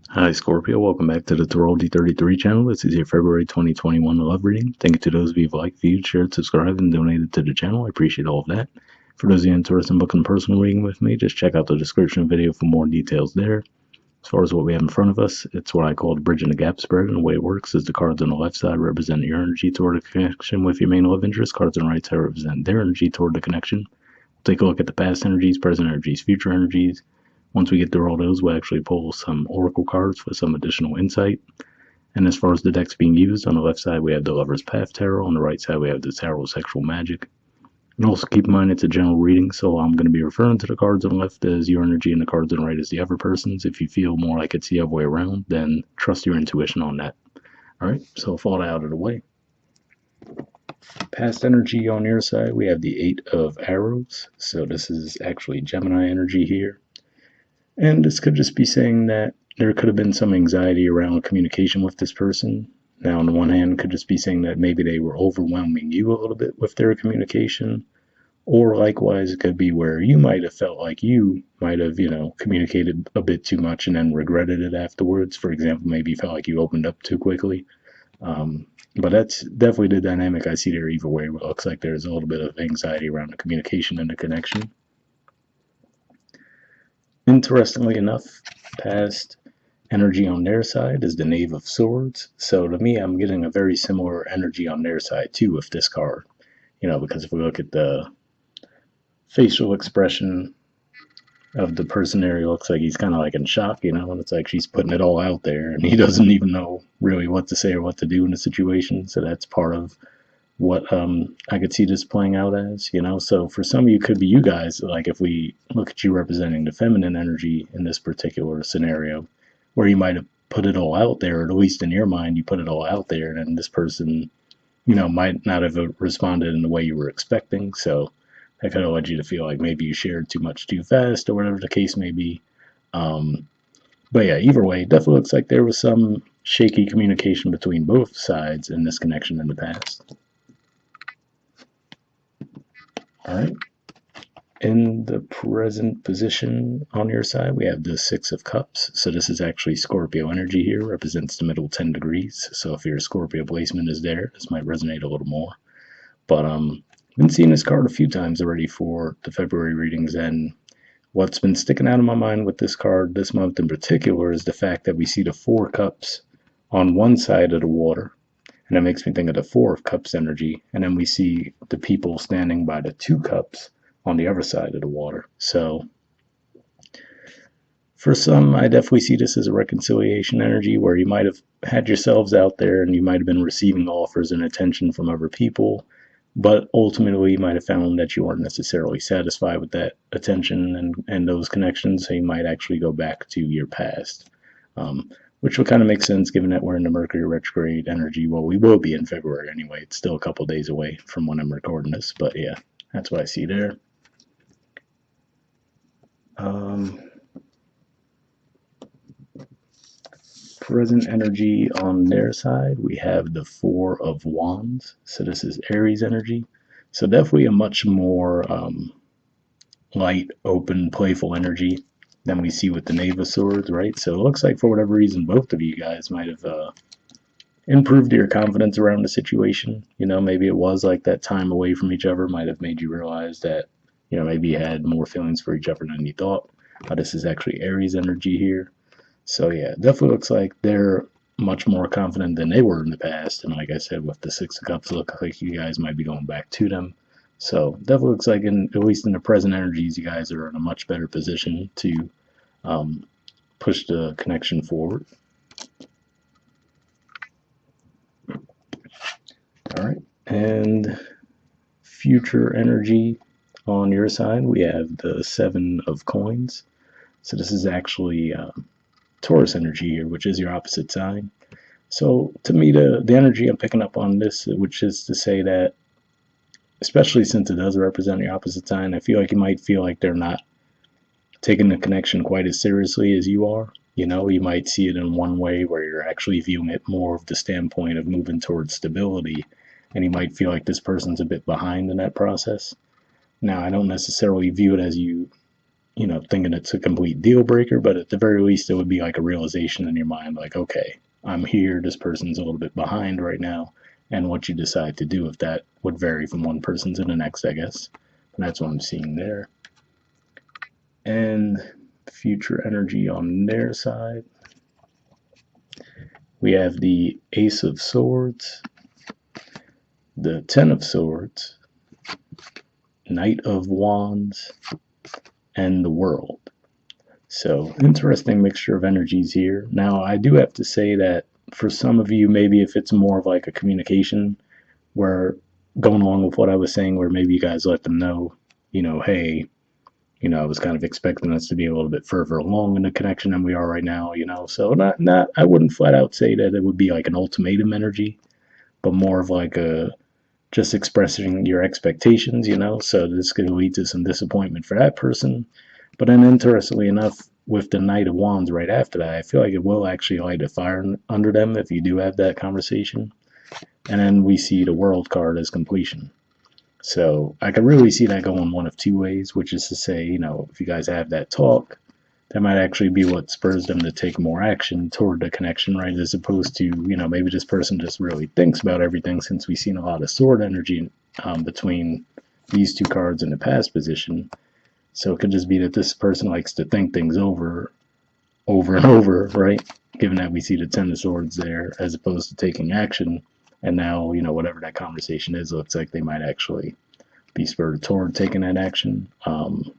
Hi Scorpio, welcome back to the Astrology 33 channel. This is your February 2021 love reading. Thank you to those of you who liked, viewed, shared, subscribed, and donated to the channel. I appreciate all of that. For those of you interested in booking a personal reading with me, just check out the description video for more details there. As far as what we have in front of us, it's what I call the bridging the gap spread, and the way it works is the cards on the left side represent your energy toward a connection with your main love interest. Cards on the right side represent their energy toward the connection. We'll take a look at the past energies, present energies, future energies. Once we get through all those, we'll actually pull some oracle cards for some additional insight. And as far as the decks being used, on the left side we have the Lover's Path Tarot, on the right side we have the Tarot of Sexual Magic. And also keep in mind it's a general reading, so I'm going to be referring to the cards on the left as your energy and the cards on the right as the other person's. If you feel more like it's the other way around, then trust your intuition on that. Alright, so with all that out of the way. Past energy on your side, we have the Eight of Arrows. So this is actually Gemini energy here. And this could just be saying that there could have been some anxiety around communication with this person. Now, on the one hand, could just be saying that maybe they were overwhelming you a little bit with their communication. Or likewise, it could be where you might have felt like you might have, communicated a bit too much and then regretted it afterwards. For example, maybe you felt like you opened up too quickly. But that's definitely the dynamic I see there either way. It looks like there's a little bit of anxiety around the communication and the connection. Interestingly enough, past energy on their side is the Knave of Swords. So to me, I'm getting a very similar energy on their side too with this card. Because if we look at the facial expression of the person there, he looks like he's kind of like in shock, and it's like she's putting it all out there and he doesn't even know really what to say or what to do in the situation. So that's part of what I could see this playing out as, So for some of you, could be you guys, like if we look at you representing the feminine energy in this particular scenario, where you might have put it all out there, or at least in your mind, you put it all out there, and then this person, might not have responded in the way you were expecting. So that kind of led you to feel like maybe you shared too much too fast, or whatever the case may be. But yeah, either way, it definitely looks like there was some shaky communication between both sides in this connection in the past. All right. In the present position on your side, we have the Six of Cups. So this is actually Scorpio energy here, represents the middle 10 degrees. So if your Scorpio placement is there, this might resonate a little more. But I've been seeing this card a few times already for the February readings, and what's been sticking out of my mind with this card this month in particular is the fact that we see the Four Cups on one side of the water, and that makes me think of the Four of Cups energy, and then we see the people standing by the Two Cups on the other side of the water. So for some, I definitely see this as a reconciliation energy where you might have had yourselves out there and you might have been receiving offers and attention from other people, but ultimately you might have found that you weren't necessarily satisfied with that attention and those connections, so you might actually go back to your past, which would kind of make sense given that we're in the Mercury retrograde energy. Well, we will be in February anyway. It's still a couple days away from when I'm recording this, but yeah, that's what I see there. Present energy on their side, we have the Four of Wands. So this is Aries energy. So definitely a much more light, open, playful energy than we see with the Knave of Swords, right? So it looks like for whatever reason, both of you guys might have improved your confidence around the situation. Maybe it was like that time away from each other might have made you realize that, maybe you had more feelings for each other than you thought. This is actually Aries energy here. So yeah, it definitely looks like they're much more confident than they were in the past. And like I said, with the Six of Cups, look like you guys might be going back to them. So definitely looks like, at least in the present energies, you guys are in a much better position to push the connection forward. All right, and future energy on your side, we have the Seven of Coins. So this is actually Taurus energy here, which is your opposite sign. So to me, the energy I'm picking up on this, which is to say that, especially since it does represent your opposite sign, I feel like you might feel like they're not taking the connection quite as seriously as you are. You might see it in one way where you're actually viewing it more of the standpoint of moving towards stability, and you might feel like this person's a bit behind in that process. Now, I don't necessarily view it as you thinking it's a complete deal breaker, but at the very least, it would be like a realization in your mind, like, okay, I'm here. This person's a little bit behind right now, and what you decide to do with that would vary from one person to the next, I guess. And that's what I'm seeing there. And future energy on their side, we have the Ace of Swords, the Ten of Swords, Knight of Wands, and the World. So, interesting mixture of energies here. Now, I do have to say that for some of you, maybe if it's more of like a communication where going along with what I was saying, where maybe you guys let them know, hey, I was kind of expecting us to be a little bit further along in the connection than we are right now, So not I wouldn't flat out say that it would be like an ultimatum energy, but more of like a just expressing your expectations, So this could lead to some disappointment for that person. But then interestingly enough, with the Knight of Wands right after that, I feel like it will actually light a fire under them if you do have that conversation. And then we see the World card as completion. So I could really see that going one of two ways, which is to say, if you guys have that talk, that might actually be what spurs them to take more action toward the connection, right? As opposed to, maybe this person just really thinks about everything, since we've seen a lot of sword energy between these two cards in the past position. So it could just be that this person likes to think things over and over, right? Given that we see the Ten of Swords there, as opposed to taking action. And now, whatever that conversation is, looks like they might actually be spurred toward taking that action. And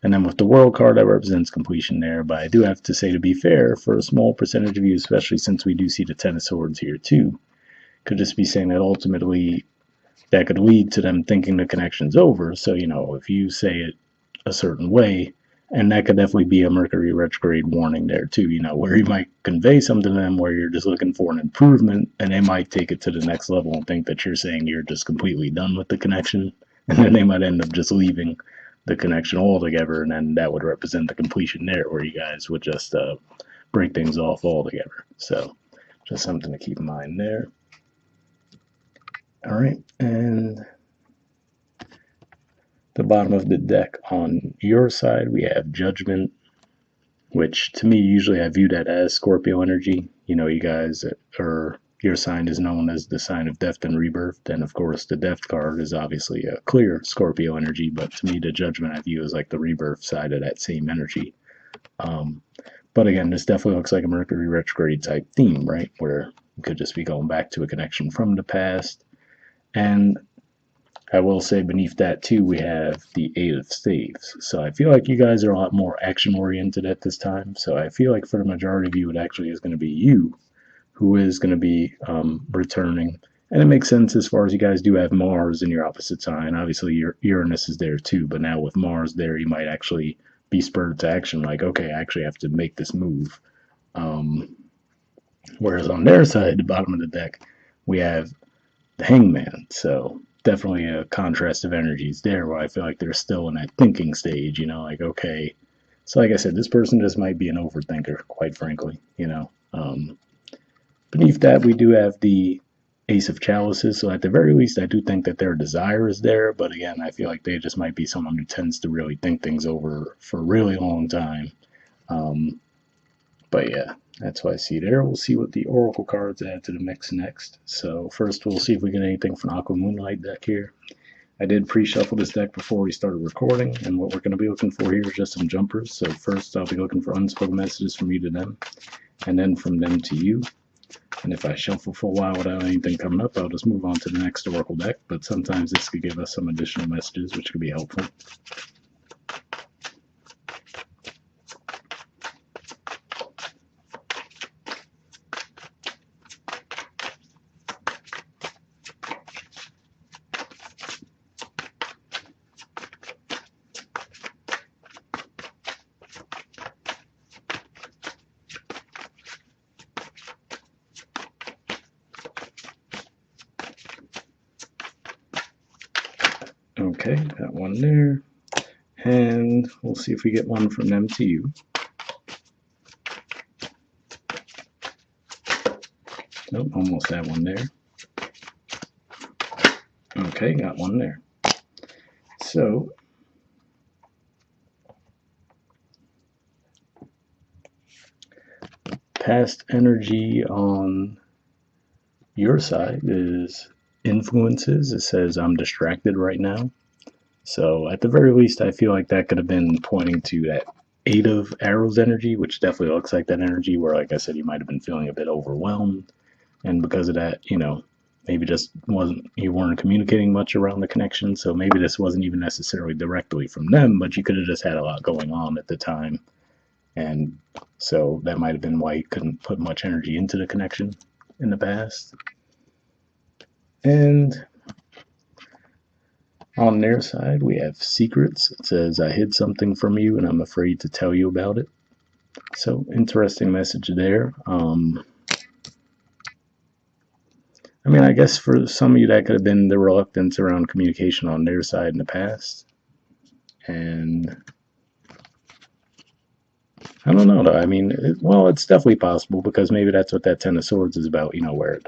then with the World card, that represents completion there. But I do have to say, to be fair, for a small percentage of you, especially since we do see the Ten of Swords here too, could just be saying that ultimately that could lead to them thinking the connection's over. So, if you say it a certain way, and that could definitely be a Mercury retrograde warning there too, where you might convey something to them where you're just looking for an improvement, and they might take it to the next level and think that you're saying you're just completely done with the connection, and then they might end up just leaving the connection altogether, and then that would represent the completion there, where you guys would just break things off altogether. So just something to keep in mind there. All right, and the bottom of the deck on your side, we have Judgment, which to me, usually I view that as Scorpio energy. You guys, or your sign is known as the sign of death and rebirth. And of course, the death card is obviously a clear Scorpio energy, but to me, the Judgment I view as like the rebirth side of that same energy. But again, this definitely looks like a Mercury retrograde type theme, right? Where it could just be going back to a connection from the past. And I will say beneath that too, we have the Eight of Staves. So I feel like you guys are a lot more action oriented at this time. So I feel like for the majority of you, it actually is going to be you who is going to be returning. And it makes sense as far as you guys do have Mars in your opposite sign. Obviously, your Uranus is there too, but now with Mars there, you might actually be spurred to action, like, okay, I actually have to make this move. Whereas on their side, the bottom of the deck, we have the Hangman. So definitely a contrast of energies there, where I feel like they're still in that thinking stage, like, okay. So like I said, this person just might be an overthinker, quite frankly, Beneath that, we do have the Ace of Chalices. So at the very least, I do think that their desire is there. But again, I feel like they just might be someone who tends to really think things over for a really long time. But yeah, that's what I see there. We'll see what the Oracle cards add to the mix next. So first, we'll see if we get anything from Aqua Moonlight deck here. I did pre-shuffle this deck before we started recording, and what we're going to be looking for here is just some jumpers. So first, I'll be looking for unspoken messages from you to them, and then from them to you. And if I shuffle for a while without anything coming up, I'll just move on to the next Oracle deck. But sometimes this could give us some additional messages, which could be helpful. Okay, got one there. And we'll see if we get one from them to you. Nope, almost had one there. Okay, got one there. So past energy on your side is influences. It says, I'm distracted right now. So at the very least, I feel like that could have been pointing to that Eight of Arrows energy, which definitely looks like that energy where, like I said, you might have been feeling a bit overwhelmed. And because of that, maybe just wasn't, you weren't communicating much around the connection. So maybe this wasn't even necessarily directly from them, but you could have just had a lot going on at the time. And so that might have been why you couldn't put much energy into the connection in the past. And on their side, we have secrets. It says, I hid something from you and I'm afraid to tell you about it. So, interesting message there. I guess for some of you, that could have been the reluctance around communication on their side in the past. And I don't know, though. It's definitely possible because maybe that's what that Ten of Swords is about, where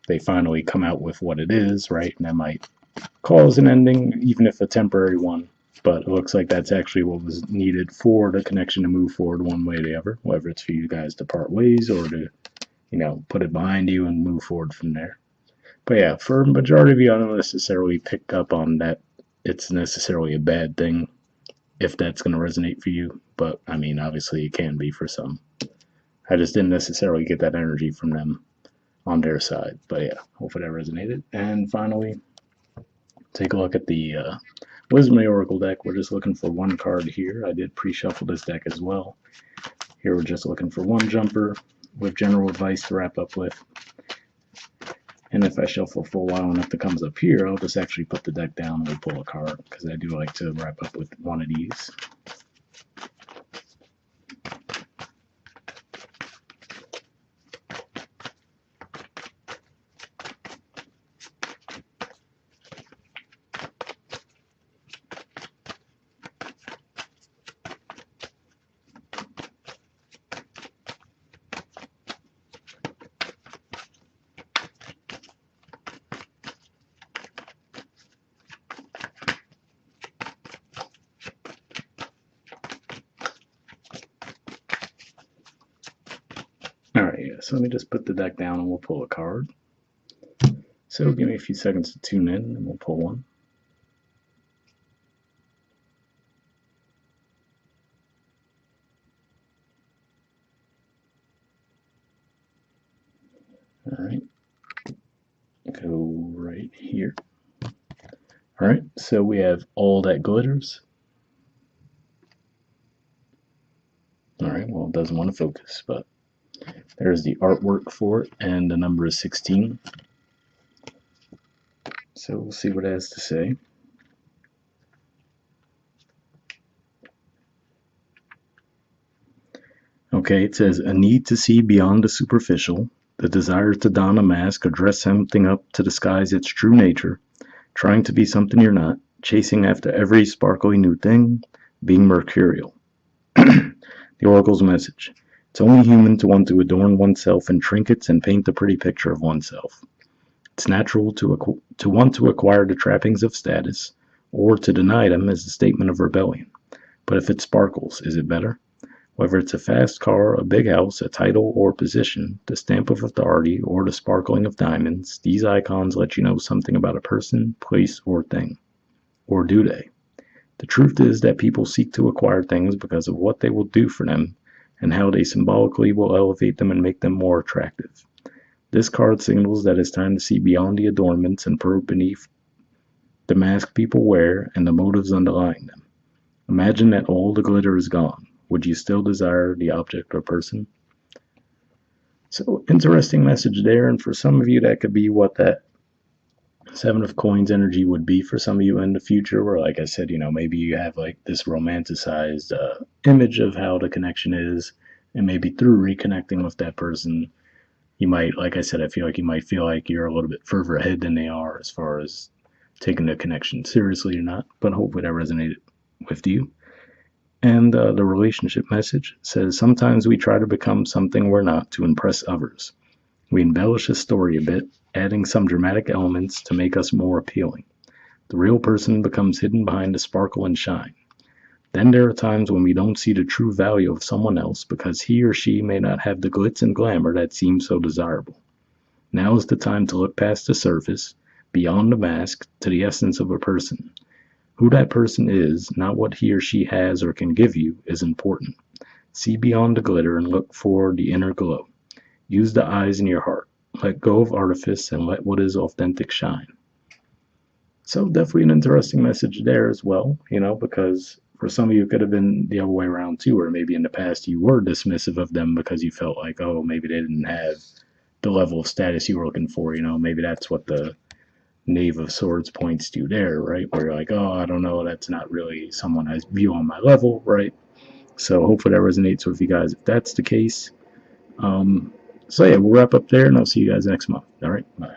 they finally come out with what it is, right? And that might cause an ending, even if a temporary one. But it looks like that's actually what was needed for the connection to move forward one way or the other, whether it's for you guys to part ways or to, put it behind you and move forward from there. But yeah, for a majority of you, I don't necessarily pick up on that it's necessarily a bad thing if that's going to resonate for you. But obviously it can be for some. I just didn't necessarily get that energy from them on their side. But yeah, hopefully that resonated. And finally, take a look at the Wisdom of the Oracle deck. We're just looking for one card here. I did pre-shuffle this deck as well. Here we're just looking for one jumper with general advice to wrap up with. And if I shuffle for a while and if it comes up here, I'll just actually put the deck down and we'll pull a card because I do like to wrap up with one of these. Alright, yeah, so let me just put the deck down and we'll pull a card. So give me a few seconds to tune in and we'll pull one. Alright, go right here. Alright, so we have All That Glitters. Alright, well, it doesn't want to focus, but there's the artwork for it, and the number is 16. So we'll see what it has to say. Okay, it says, a need to see beyond the superficial, the desire to don a mask or dress something up to disguise its true nature, trying to be something you're not, chasing after every sparkly new thing, being mercurial. The Oracle's message. It's only human to want to adorn oneself in trinkets and paint a pretty picture of oneself. It's natural to want to acquire the trappings of status, or to deny them as a statement of rebellion. But if it sparkles, is it better? Whether it's a fast car, a big house, a title or position, the stamp of authority, or the sparkling of diamonds, these icons let you know something about a person, place, or thing. Or do they? The truth is that people seek to acquire things because of what they will do for them and how they symbolically will elevate them and make them more attractive. This card signals that it's time to see beyond the adornments and probe beneath the mask people wear and the motives underlying them. Imagine that all the glitter is gone. Would you still desire the object or person? So, interesting message there, and for some of you that could be what that Seven of Coins energy would be for some of you in the future, where, like I said, maybe you have like this romanticized image of how the connection is, and maybe through reconnecting with that person, you might, like I said, I feel like you might feel like you're a little bit further ahead than they are as far as taking the connection seriously or not, but hopefully that resonated with you. And the relationship message says, sometimes we try to become something we're not to impress others. We embellish a story a bit, adding some dramatic elements to make us more appealing. The real person becomes hidden behind the sparkle and shine. Then there are times when we don't see the true value of someone else because he or she may not have the glitz and glamour that seems so desirable. Now is the time to look past the surface, beyond the mask, to the essence of a person. Who that person is, not what he or she has or can give you, is important. See beyond the glitter and look for the inner glow. Use the eyes in your heart. Let go of artifice and let what is authentic shine. So definitely an interesting message there as well, because for some of you it could have been the other way around too, or maybe in the past you were dismissive of them because you felt like, oh, maybe they didn't have the level of status you were looking for. Maybe that's what the Knave of Swords points to there, right? Where you're like, oh, I don't know, that's not really someone I view on my level, right? So hopefully that resonates with you guys if that's the case. So yeah, we'll wrap up there and I'll see you guys next month. All right, bye.